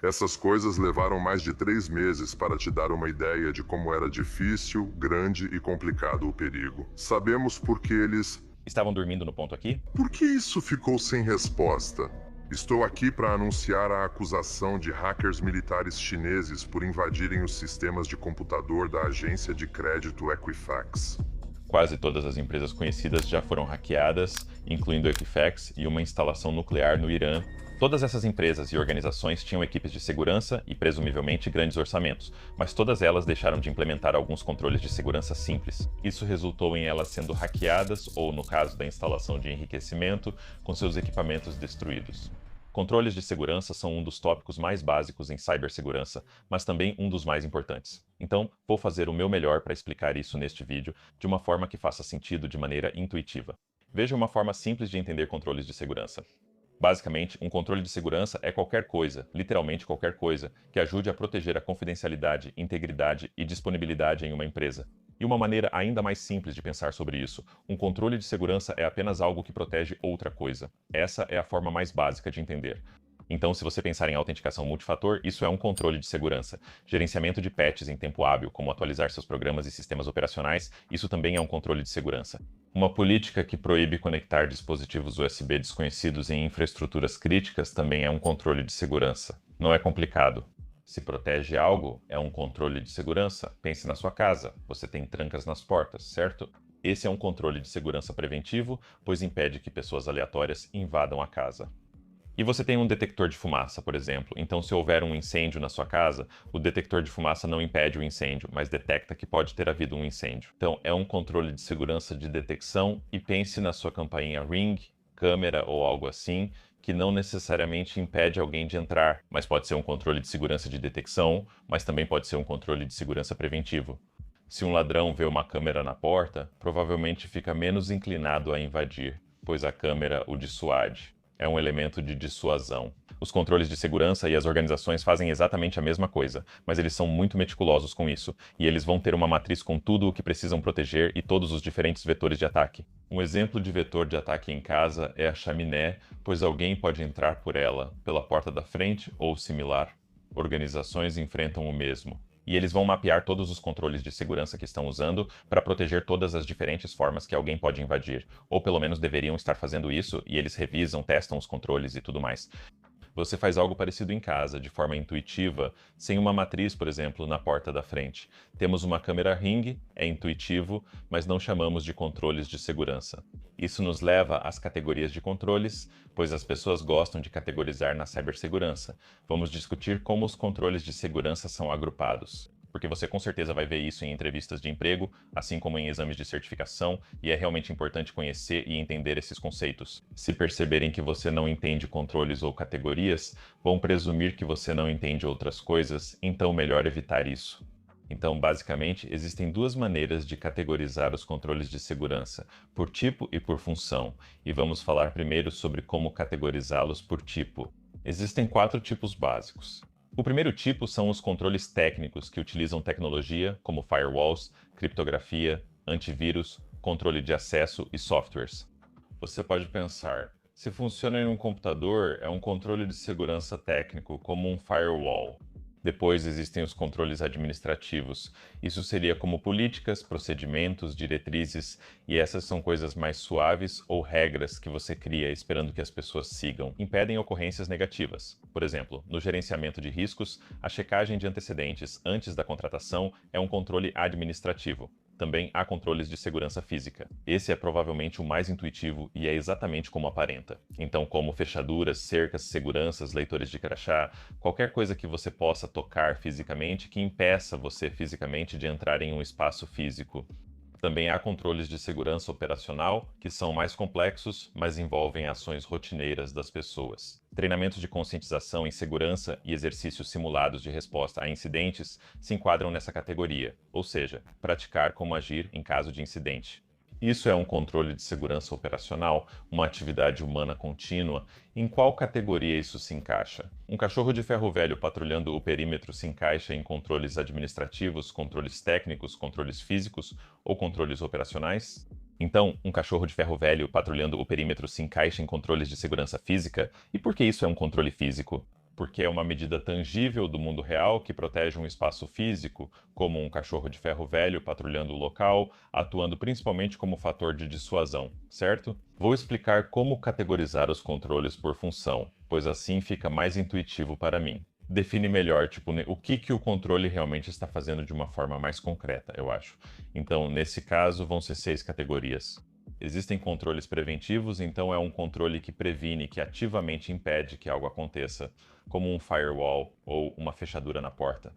Essas coisas levaram mais de 3 meses para te dar uma ideia de como era difícil, grande e complicado o perigo. Sabemos porque eles. Estavam dormindo no ponto aqui? Por que isso ficou sem resposta? Estou aqui para anunciar a acusação de hackers militares chineses por invadirem os sistemas de computador da agência de crédito Equifax. Quase todas as empresas conhecidas já foram hackeadas, incluindo a Equifax e uma instalação nuclear no Irã. Todas essas empresas e organizações tinham equipes de segurança e, presumivelmente, grandes orçamentos, mas todas elas deixaram de implementar alguns controles de segurança simples. Isso resultou em elas sendo hackeadas ou, no caso da instalação de enriquecimento, com seus equipamentos destruídos. Controles de segurança são um dos tópicos mais básicos em cibersegurança, mas também um dos mais importantes. Então, vou fazer o meu melhor para explicar isso neste vídeo de uma forma que faça sentido de maneira intuitiva. Veja uma forma simples de entender controles de segurança. Basicamente, um controle de segurança é qualquer coisa, literalmente qualquer coisa, que ajude a proteger a confidencialidade, integridade e disponibilidade em uma empresa. E uma maneira ainda mais simples de pensar sobre isso, um controle de segurança é apenas algo que protege outra coisa. Essa é a forma mais básica de entender. Então, se você pensar em autenticação multifator, isso é um controle de segurança. Gerenciamento de patches em tempo hábil, como atualizar seus programas e sistemas operacionais, isso também é um controle de segurança. Uma política que proíbe conectar dispositivos USB desconhecidos em infraestruturas críticas também é um controle de segurança. Não é complicado. Se protege algo, é um controle de segurança. Pense na sua casa. Você tem trancas nas portas, certo? Esse é um controle de segurança preventivo, pois impede que pessoas aleatórias invadam a casa. E você tem um detector de fumaça, por exemplo. Então, se houver um incêndio na sua casa, o detector de fumaça não impede o incêndio, mas detecta que pode ter havido um incêndio. Então, é um controle de segurança de detecção e pense na sua campainha Ring, câmera ou algo assim, que não necessariamente impede alguém de entrar, mas pode ser um controle de segurança de detecção, mas também pode ser um controle de segurança preventivo. Se um ladrão vê uma câmera na porta, provavelmente fica menos inclinado a invadir, pois a câmera o dissuade. É um elemento de dissuasão. Os controles de segurança e as organizações fazem exatamente a mesma coisa, mas eles são muito meticulosos com isso, e eles vão ter uma matriz com tudo o que precisam proteger e todos os diferentes vetores de ataque. Um exemplo de vetor de ataque em casa é a chaminé, pois alguém pode entrar por ela, pela porta da frente ou similar. Organizações enfrentam o mesmo. E eles vão mapear todos os controles de segurança que estão usando para proteger todas as diferentes formas que alguém pode invadir. Ou pelo menos deveriam estar fazendo isso, e eles revisam, testam os controles e tudo mais. Você faz algo parecido em casa, de forma intuitiva, sem uma matriz, por exemplo, na porta da frente. Temos uma câmera Ring, é intuitivo, mas não chamamos de controles de segurança. Isso nos leva às categorias de controles, pois as pessoas gostam de categorizar na cibersegurança. Vamos discutir como os controles de segurança são agrupados. Porque você com certeza vai ver isso em entrevistas de emprego, assim como em exames de certificação, e é realmente importante conhecer e entender esses conceitos. Se perceberem que você não entende controles ou categorias, vão presumir que você não entende outras coisas, então melhor evitar isso. Então, basicamente, existem duas maneiras de categorizar os controles de segurança, por tipo e por função, e vamos falar primeiro sobre como categorizá-los por tipo. Existem 4 tipos básicos. O primeiro tipo são os controles técnicos que utilizam tecnologia como firewalls, criptografia, antivírus, controle de acesso e softwares. Você pode pensar, se funciona em um computador, é um controle de segurança técnico, como um firewall. Depois existem os controles administrativos. Isso seria como políticas, procedimentos, diretrizes, e essas são coisas mais suaves ou regras que você cria esperando que as pessoas sigam. Impedem ocorrências negativas. Por exemplo, no gerenciamento de riscos, a checagem de antecedentes antes da contratação é um controle administrativo. Também há controles de segurança física. Esse é provavelmente o mais intuitivo e é exatamente como aparenta. Então, como fechaduras, cercas, seguranças, leitores de crachá, qualquer coisa que você possa tocar fisicamente que impeça você fisicamente de entrar em um espaço físico. Também há controles de segurança operacional, que são mais complexos, mas envolvem ações rotineiras das pessoas. Treinamentos de conscientização em segurança e exercícios simulados de resposta a incidentes se enquadram nessa categoria, ou seja, praticar como agir em caso de incidente. Isso é um controle de segurança operacional, uma atividade humana contínua. Em qual categoria isso se encaixa? Um cachorro de ferro velho patrulhando o perímetro se encaixa em controles administrativos, controles técnicos, controles físicos ou controles operacionais? Então, um cachorro de ferro velho patrulhando o perímetro se encaixa em controles de segurança física? E por que isso é um controle físico? porque é uma medida tangível do mundo real que protege um espaço físico, como um cachorro de ferro velho patrulhando o local, atuando principalmente como fator de dissuasão, certo? Vou explicar como categorizar os controles por função, pois assim fica mais intuitivo para mim. Define melhor, tipo, o que o controle realmente está fazendo de uma forma mais concreta, eu acho. Então, nesse caso, vão ser 6 categorias. Existem controles preventivos, então é um controle que previne, que ativamente impede que algo aconteça, como um firewall ou uma fechadura na porta.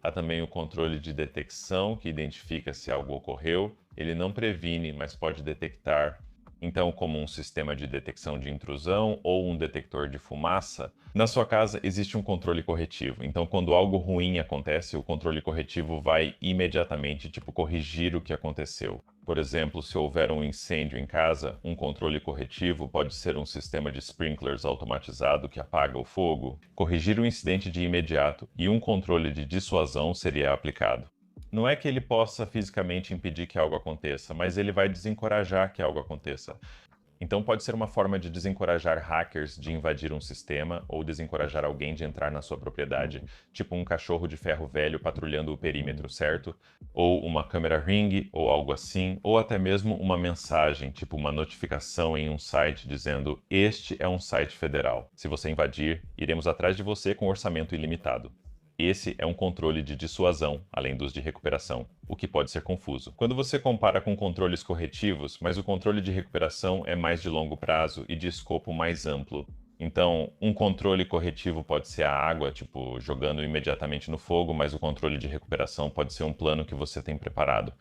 Há também o controle de detecção, que identifica se algo ocorreu. Ele não previne, mas pode detectar. Então, como um sistema de detecção de intrusão ou um detector de fumaça. Na sua casa existe um controle corretivo. Então, quando algo ruim acontece, o controle corretivo vai imediatamente, tipo, corrigir o que aconteceu. Por exemplo, se houver um incêndio em casa, um controle corretivo pode ser um sistema de sprinklers automatizado que apaga o fogo, corrigir o incidente de imediato, e um controle de dissuasão seria aplicado. Não é que ele possa fisicamente impedir que algo aconteça, mas ele vai desencorajar que algo aconteça. Então pode ser uma forma de desencorajar hackers de invadir um sistema ou desencorajar alguém de entrar na sua propriedade, tipo um cachorro de ferro velho patrulhando o perímetro, certo? Ou uma câmera Ring ou algo assim, ou até mesmo uma mensagem, tipo uma notificação em um site dizendo: "Este é um site federal. Se você invadir, iremos atrás de você com orçamento ilimitado." Esse é um controle de dissuasão, além dos de recuperação, o que pode ser confuso. Quando você compara com controles corretivos, mas o controle de recuperação é mais de longo prazo e de escopo mais amplo. Então, um controle corretivo pode ser a água, tipo, jogando imediatamente no fogo, mas o controle de recuperação pode ser um plano que você tem preparado.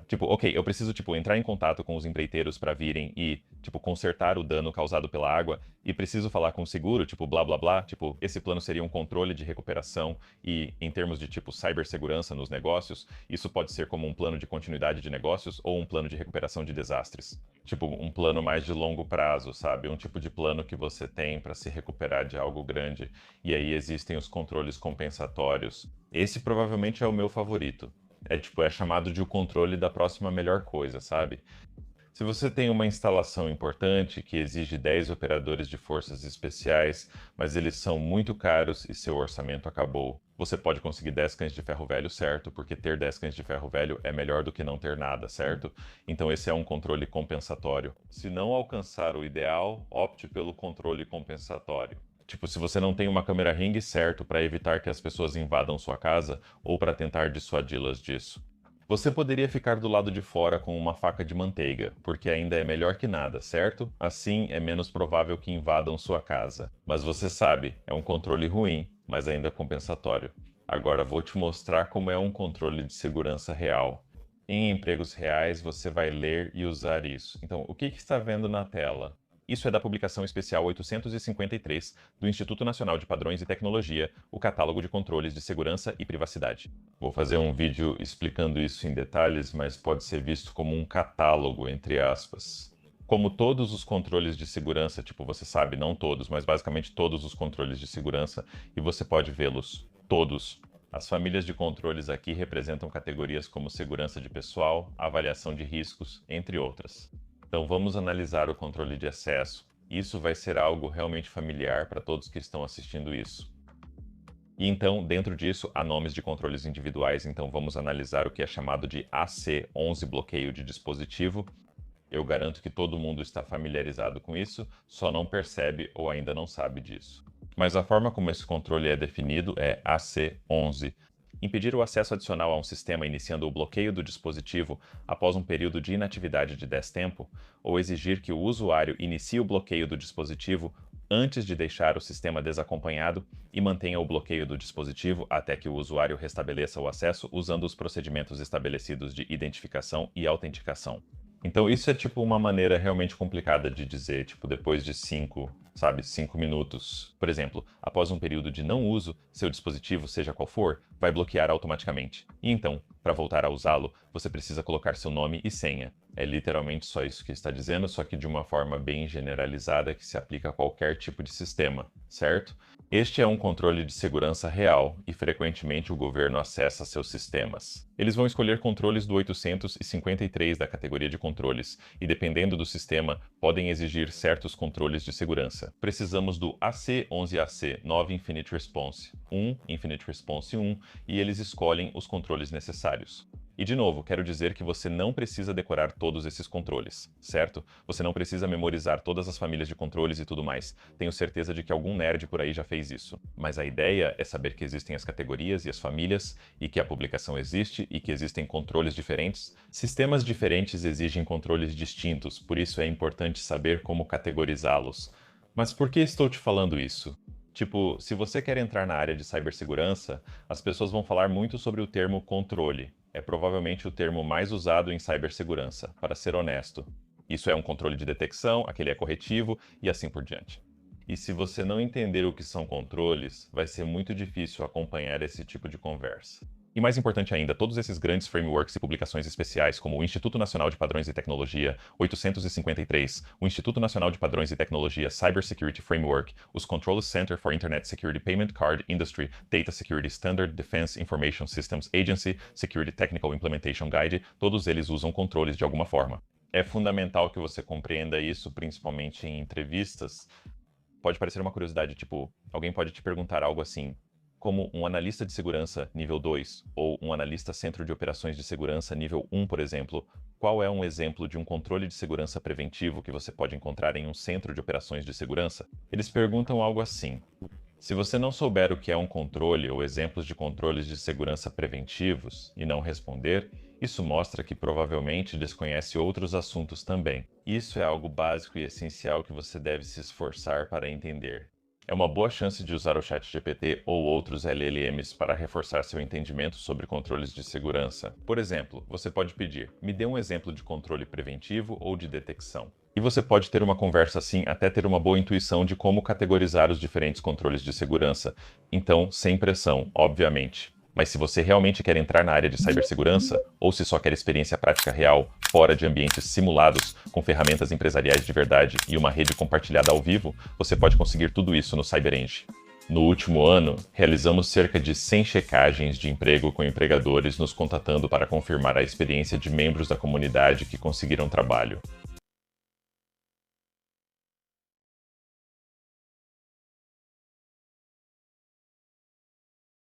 Tipo, ok, eu preciso, tipo, entrar em contato com os empreiteiros para virem e, tipo, consertar o dano causado pela água e preciso falar com o seguro, tipo, blá blá blá, tipo, esse plano seria um controle de recuperação e, em termos de, tipo, cibersegurança nos negócios, isso pode ser como um plano de continuidade de negócios ou um plano de recuperação de desastres. Tipo, um plano mais de longo prazo, sabe? Um tipo de plano que você tem para se recuperar de algo grande. E aí existem os controles compensatórios. Esse provavelmente é o meu favorito. É tipo, é chamado de o controle da próxima melhor coisa, sabe? Se você tem uma instalação importante que exige 10 operadores de forças especiais, mas eles são muito caros e seu orçamento acabou, você pode conseguir 10 cães de ferro velho, certo? Porque ter 10 cães de ferro velho é melhor do que não ter nada, certo? Então esse é um controle compensatório. Se não alcançar o ideal, opte pelo controle compensatório. Tipo, se você não tem uma câmera Ring, certo, para evitar que as pessoas invadam sua casa ou para tentar dissuadi-las disso. Você poderia ficar do lado de fora com uma faca de manteiga, porque ainda é melhor que nada, certo? Assim é menos provável que invadam sua casa. Mas você sabe, é um controle ruim, mas ainda compensatório. Agora vou te mostrar como é um controle de segurança real. Em empregos reais, você vai ler e usar isso. Então, o que está vendo na tela? Isso é da publicação especial 853 do Instituto Nacional de Padrões e Tecnologia, o Catálogo de Controles de Segurança e Privacidade. Vou fazer um vídeo explicando isso em detalhes, mas pode ser visto como um catálogo, entre aspas. Como todos os controles de segurança, tipo, você sabe, não todos, mas basicamente todos os controles de segurança, e você pode vê-los, todos. As famílias de controles aqui representam categorias como segurança de pessoal, avaliação de riscos, entre outras. Então vamos analisar o controle de acesso. Isso vai ser algo realmente familiar para todos que estão assistindo isso. E então, dentro disso, há nomes de controles individuais, então vamos analisar o que é chamado de AC11 bloqueio de dispositivo. Eu garanto que todo mundo está familiarizado com isso, só não percebe ou ainda não sabe disso. Mas a forma como esse controle é definido é AC11. Impedir o acesso adicional a um sistema iniciando o bloqueio do dispositivo após um período de inatividade de 10 tempo, ou exigir que o usuário inicie o bloqueio do dispositivo antes de deixar o sistema desacompanhado e mantenha o bloqueio do dispositivo até que o usuário restabeleça o acesso usando os procedimentos estabelecidos de identificação e autenticação. Então isso é tipo uma maneira realmente complicada de dizer, tipo, depois de 5 minutos. Por exemplo, após um período de não uso, seu dispositivo, seja qual for, vai bloquear automaticamente. E então, para voltar a usá-lo, você precisa colocar seu nome e senha. É literalmente só isso que está dizendo, só que de uma forma bem generalizada que se aplica a qualquer tipo de sistema, certo? Este é um controle de segurança real e frequentemente o governo acessa seus sistemas. Eles vão escolher controles do 853 da categoria de controles e, dependendo do sistema, podem exigir certos controles de segurança. Precisamos do AC11AC 9 Infinite Response 1 Infinite Response 1 e eles escolhem os controles necessários. E de novo, quero dizer que você não precisa decorar todos esses controles, certo? Você não precisa memorizar todas as famílias de controles e tudo mais. Tenho certeza de que algum nerd por aí já fez isso. Mas a ideia é saber que existem as categorias e as famílias, e que a publicação existe, e que existem controles diferentes. Sistemas diferentes exigem controles distintos, por isso é importante saber como categorizá-los. Mas por que estou te falando isso? Tipo, se você quer entrar na área de cibersegurança, as pessoas vão falar muito sobre o termo controle. É provavelmente o termo mais usado em cibersegurança, para ser honesto. Isso é um controle de detecção, aquele é corretivo e assim por diante. E se você não entender o que são controles, vai ser muito difícil acompanhar esse tipo de conversa. E mais importante ainda, todos esses grandes frameworks e publicações especiais, como o Instituto Nacional de Padrões e Tecnologia 853, o Instituto Nacional de Padrões e Tecnologia Cybersecurity Framework, os Control Center for Internet Security Payment Card Industry Data Security Standard Defense Information Systems Agency Security Technical Implementation Guide, todos eles usam controles de alguma forma. É fundamental que você compreenda isso, principalmente em entrevistas. Pode parecer uma curiosidade, tipo, alguém pode te perguntar algo assim, como um analista de segurança nível 2 ou um analista centro de operações de segurança nível 1, por exemplo, qual é um exemplo de um controle de segurança preventivo que você pode encontrar em um centro de operações de segurança? Eles perguntam algo assim: se você não souber o que é um controle ou exemplos de controles de segurança preventivos e não responder, isso mostra que provavelmente desconhece outros assuntos também. Isso é algo básico e essencial que você deve se esforçar para entender. É uma boa chance de usar o ChatGPT ou outros LLMs para reforçar seu entendimento sobre controles de segurança. Por exemplo, você pode pedir: me dê um exemplo de controle preventivo ou de detecção. E você pode ter uma conversa assim até ter uma boa intuição de como categorizar os diferentes controles de segurança. Então, sem pressão, obviamente. Mas se você realmente quer entrar na área de cibersegurança, ou se só quer experiência prática real, fora de ambientes simulados, com ferramentas empresariais de verdade e uma rede compartilhada ao vivo, você pode conseguir tudo isso no CyberEng. No último ano, realizamos cerca de 100 checagens de emprego com empregadores nos contatando para confirmar a experiência de membros da comunidade que conseguiram trabalho.